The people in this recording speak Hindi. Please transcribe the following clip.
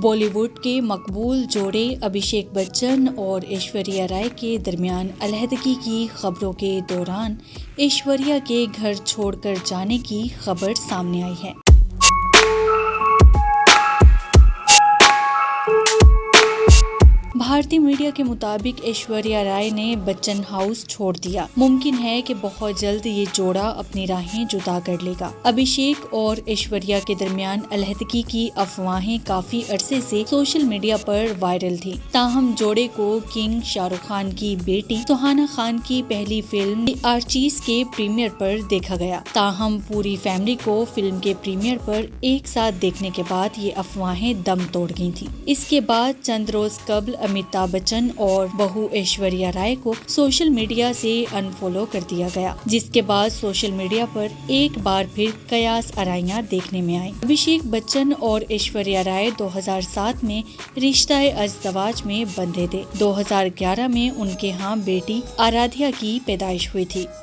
बॉलीवुड के मकबूल जोड़े अभिषेक बच्चन और ऐश्वर्या राय के दरमियान अलहदगी की खबरों के दौरान ऐश्वर्या के घर छोड़कर जाने की खबर सामने आई है। भारतीय मीडिया के मुताबिक ऐश्वर्या राय ने बच्चन हाउस छोड़ दिया। मुमकिन है कि बहुत जल्द ये जोड़ा अपनी राहें जुदा कर लेगा। अभिषेक और ऐश्वर्या के दरमियान अलहदगी की अफवाहें काफी अरसे से सोशल मीडिया पर वायरल थी। ताहम जोड़े को किंग शाहरुख खान की बेटी सुहाना खान की पहली फिल्म आर्चीज के प्रीमियर पर देखा गया। ताहम पूरी फैमिली को फिल्म के प्रीमियर पर एक साथ देखने के बाद ये अफवाहें दम तोड़ गई थी। इसके बाद चंद रोज कबल अमिताभ बच्चन और बहू ऐश्वर्या राय को सोशल मीडिया से अनफॉलो कर दिया गया, जिसके बाद सोशल मीडिया पर एक बार फिर कयास आराइयां देखने में आई। अभिषेक बच्चन और ऐश्वर्या राय 2007 में रिश्ता-ए-अज़दवाज में बंधे थे। 2011 में उनके यहाँ बेटी आराध्या की पैदाइश हुई थी।